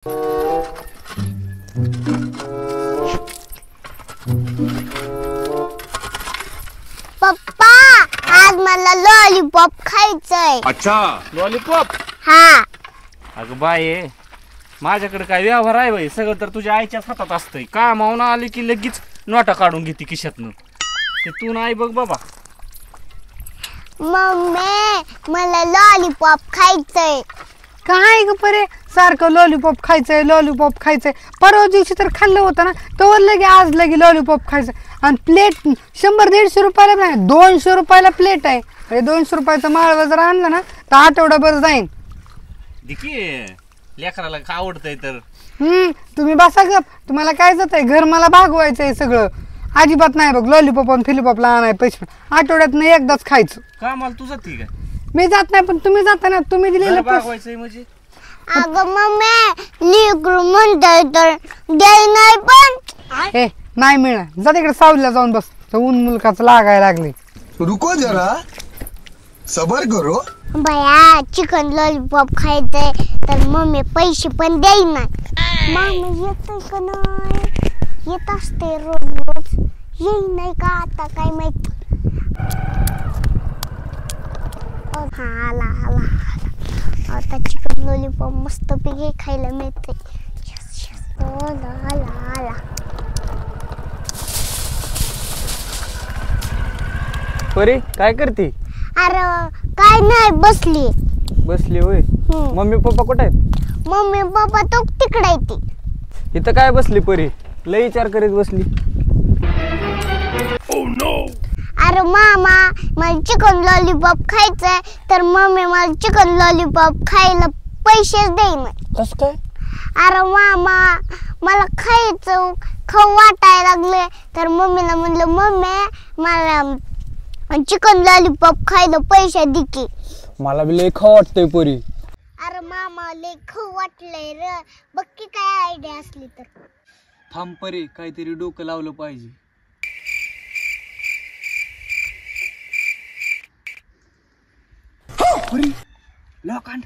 पप्पा आज मला लॉलीपॉप खायचंय। अच्छा लॉलीपॉप? हा। अगं बाई माझ्याकडे काय व्यवहार आहे बाई, सगळं तर तुझ्या आईच्याच हातात असतंय। कामावून आली की लगेच नोटा काढून घेते खिशातनं। ते तू नाही बघ बाबा। मम्मी मला लॉलीपॉप खायचंय। काय ग परे सारखं लॉलीपॉप खायचंय लॉलीपॉप खायचंय। परवा दिवशी तर खाल्लं होतं ना, तर लगे आज लगे लॉलीपॉप खायचंय। आणि प्लेट 100-150 रुपयाला नाही, 200 रुपयाला प्लेट आहे। अरे 200 रुपयाचं माळव जर आणलं ना तर आठवडाभर जाईन। देखी लेकराला आवडतंय तर तुम्ही बसा गप, तुम्हाला काय जातंय? घर मला भागवायचंय सगळं। अजिबात नाही बघ लॉलीपॉप आणि फिलीपॉपला आणाय पैसे, आठवड्यातनं एकदाच खायचं। कामाला तू जाती का? मी जात नाही, पण तुम्ही जाता ना, तुम्ही दिलेलं पैसे। भागवायचंय म्हणजे अगं मम्मी लेकरू म्हणतोय तर द्याय नाही पण। ए नाही मिळणार, जा तिकडे सावलीला जाऊन बस, ऊन मुलकाचं लागायला लागले। रुको जरा सबर करो। बया चिकन लॉलीपॉप खायचंय तर मम्मी पैसे पण द्याय नाही। मम्मी येतोय का नाही? येत असते रोज रोज, येई नाही का आता काय माहित। हा आला आला आला, आता चिकन लॉलीपॉप मस्त पैकी खायला मिळते। आला आला आला। परी काय करते? अरे काय नाही बसली। बसली होय? मम्मी पप्पा कुठे आहेत? मम्मी पप्पा तो तिकडे आहे ती। इथं काय बसली परी? लय विचार करीत बसली। अरे मामा मला चिकन लॉलीपॉप खायचंय तर मम्मी मला चिकन लॉलीपॉप खायला पैसेच देईना। कस काय? अरे मामा मला खायचं खाऊ वाटायला लागले तर मम्मीला म्हणलं मम्मी मला चिकन लॉलीपॉप खायला पैसे दे की। मला बी लय खाऊ वाटतंय परी। अरे मामा लय खाऊ वाटलंय र, बघ की काय आयडिया असली तर। थांब परी, काहीतरी डोकं लावलं पाहिजे। परी लोखंड।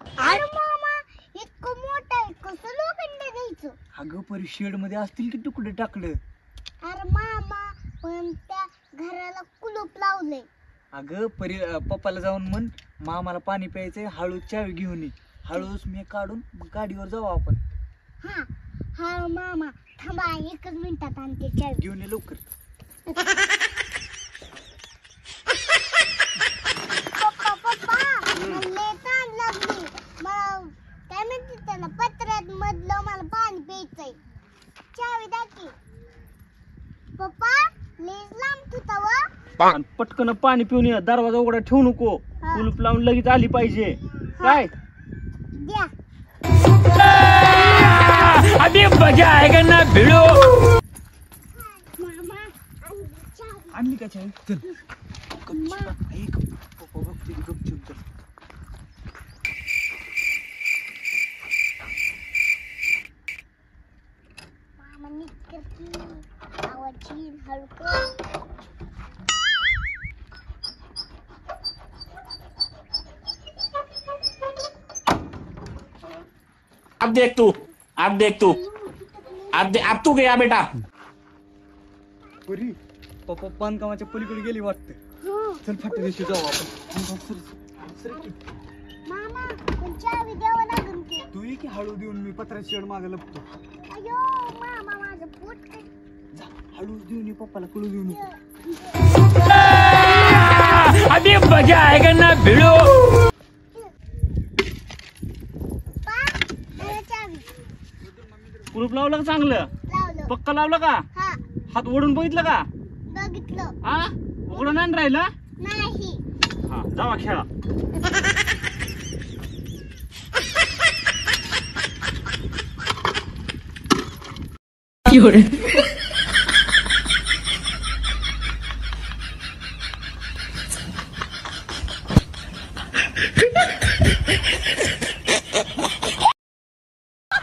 अरे मामा इतकं मोठं आहे, कसं लोखंड द्यायचं? अगं परी शेड मध्ये असतील की तुकडे टाकलं। अरे मामा पण त्या घराला कुलूप लावलंय। अगं परी पप्पाला जाऊन म्हण मामाला पाणी प्यायचंय, हळूच चावी घेऊन ये। हळूच मी काढून मग गाडीवर जाऊ आपण। हा हा मामा थांबा, एकच मिनिटात आणते चावी। घेऊन ये लवकर। पप्पा पप्पा मला लय तहान लागली, मला काय म्हणते त्याला पत्र्यात मधलं मला पाणी प्यायचंय। चावी द्या की पप्पा, लयच लांब होता व। आणि पटकन पाणी पिऊन ये, दरवाजा उघडा ठेवू नको, कुलूप लावून लगेच आली पाहिजे। काय द्या। अभी मजा आएगा ना भिड़ो। मामा चावी। आणली का चावी? चल पप्पा बघते गपचूप चल। मामा नीट कर की, आवाज येईल हळू कर। अब देख तू, अब देख तू, अब तू गया बेटा। परी पप्पा बांधकामाच्या पलीकडे गेली वाटतं। चल फाट्या दिवशी जाऊ आपण। मामा पण चावी द्यावं लागेल की। तू ये की हळू देऊन, मी पत्र्याची शेड मागे लपतो। अयो मामा माझं पोट काय। जा हळू देऊन ये, पप्पाला कळू देऊन ये। अभी मजा आएगा ना भिड़ो। कुलूप लावलं का? चांगलं लावलं। पक्का लावलं का? हा हात ओढून बघितलं का? बघितलं हा उघडं नाही राहिलं? नाही। हा जावा खेळा।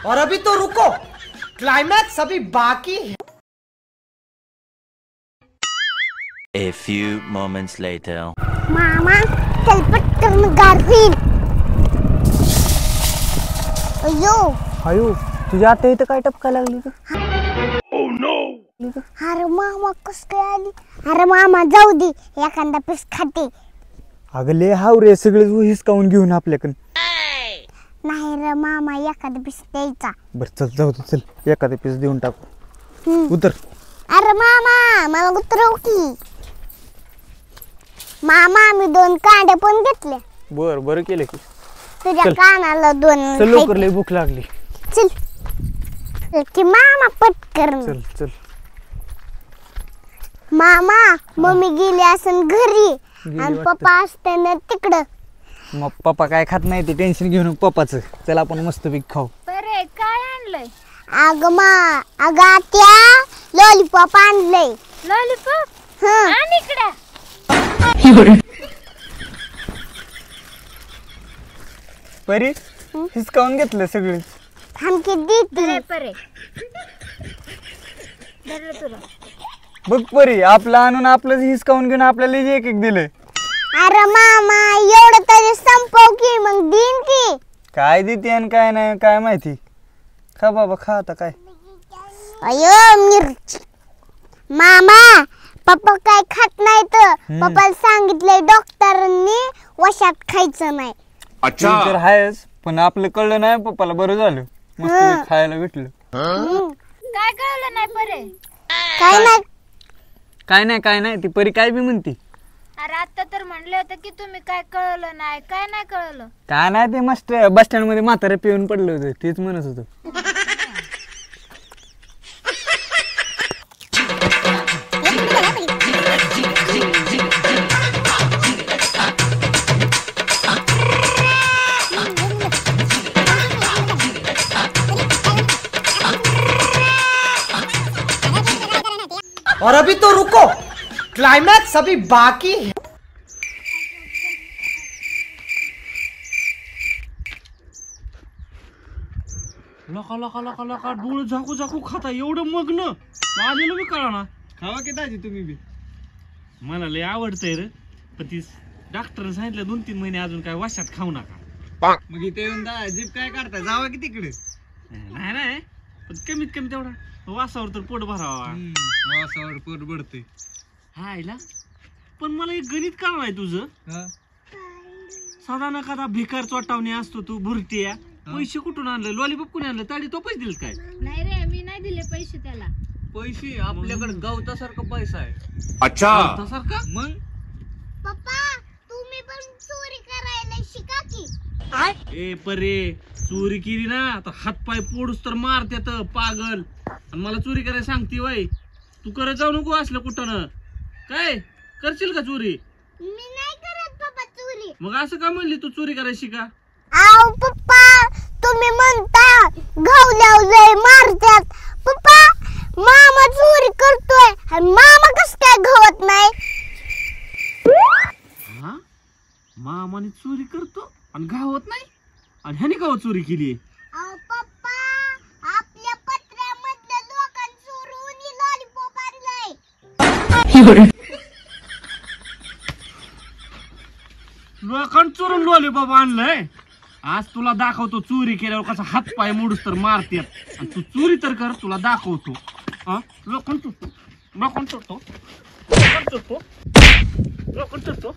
और अभी तो रुको, क्लाइमैक्स अभी बाकी है। A few moments later. मामा चल पटकन गार होईल। अयो अयो तुझ्या आता इथं काय टपका लागली तू? अरे मामा कस काय आली? अरे मामा जाऊ दे, एखादा पीस खाते. अगं लय हाव रे, सगळे हिसकावून घेऊन आपल्याकडे. नाही रे मामा, एखादा पीस द्यायचा. बरं चल जाऊ दे, चल एखादा पीस देऊन टाकू. हम्म. उतर. अरे मामा मला उतरव की. मामा मी 2 कांड्या पण घेतल्या. बरं केलं की. तुझ्या चल. कानाला 2 चल लवकर, लय भूक लागली. चल की मामा पटकन. चल मामा मम्मी गेली असन घरी गेली आणि वाटतं. पप्पा असते ना तिकडं. मग पप्पा काय खात नाही, ते टेन्शन घेऊन पप्पाचं. चल आपण मस्तपैकी खाऊ. बरे काय आणलंय? अगं आत्या लॉलीपॉप आणलंय. लॉलीपॉप हं. आण इकडे. परी हिसकावून घेतलं सगळं. थांब की देते. परे बरं तुला बघ परी, आपलं आणून आपलंच हिसकावून घेऊन आपल्याला एक एक दिलंय. अरे मामा एवढं तरी संपव की, मग देईन की. काय देते आणि काय नाही काय माहिती. खा बाबा खा आता काय. अयो मिरची. मामा पप्पा काय खात नाही तर पप्पाला सांगितलंय डॉक्टरांनी वशात खायचं नाही. ते तर आहेच, पण आपलं कळलं नाही पप्पाला. बरं झालं, मस्त खायला भेटलं. काय कळलं नाही परे? काय नाही. काय नाही ती परी काय बी म्हणती. अरे आता तर म्हणले होते की तुम्ही काय कळलं नाही. काय नाही कळलं? काय नाही, ते मस्त बस स्टँड मध्ये म्हातारे पिऊन पडलं होतं, तेच म्हणत होतो. और अभी तो रुको, क्लाइमैक्स अभी बाकी है. लका डोळे झाकू खाता एवढं मग्न आलेलं बी कळा ना. खावा की दाजी तुम्ही बी. मला लय आवडतंय रे, पण ती डॉक्टरने सांगितलं 2-3 महिने अजून काय वाशात खाऊ नका. मग इथे येऊन जीप काय काढता, जावा की तिकडे. नाही पण कमीत कमी तेवढा वासावर तर पोट भरावा. वासावर पोट बडते. हायला पण मला एक गणित कळलं नाही तुझं. साधा एखादा भिकार चोटावणी असतो तू भुरट्या, पैसे कुठून आणले? लॉलीपॉप कुणी आणलं? ताडी तो पैसे दिले काय? नाही रे, मी नाही दिले पैसे त्याला. पैसे आपल्याकडे गवतासारखा पैसा आहे. अच्छा सारखा मग पप्पा तुम्ही पण चोरी करायला शिका की. ए परे, चोरी केली ना तर हातपाय पोडूस तर मारत्यात पागल. आणि मला चोरी करायला सांगते वय. तू करत जाऊ नको असलं कुठं. काय करशील का चोरी? मी नाही करत पप्पा चोरी. मग असं का म्हणली तू चोरी करायला शिका? आओ पप्पा तुम्ही म्हणता घावल्यावर मारतात. पप्पा मामा चोरी करतोय आणि मामा कस काय घावत नाही? हा मामाने चोरी करतो आणि घावत नाही, आणि ह्याने गाव चोरी केली? आओ पप्पा आपल्या पत्र्यामधल्या लोकांनी चोरून लॉलीपॉप आणलंय. लोकांनी चोरून लॉलीपॉप आणलंय? आज तुला दाखवतो चोरी केल्यावर कसा हात पाय मोडूस तर मारतात. आणि तू चोरी तर कर, तुला दाखवतो. लोकांनी चोरतो, लोकांनी चोरतो, लोकांनी चोरतो, लोकांनी चोरतो.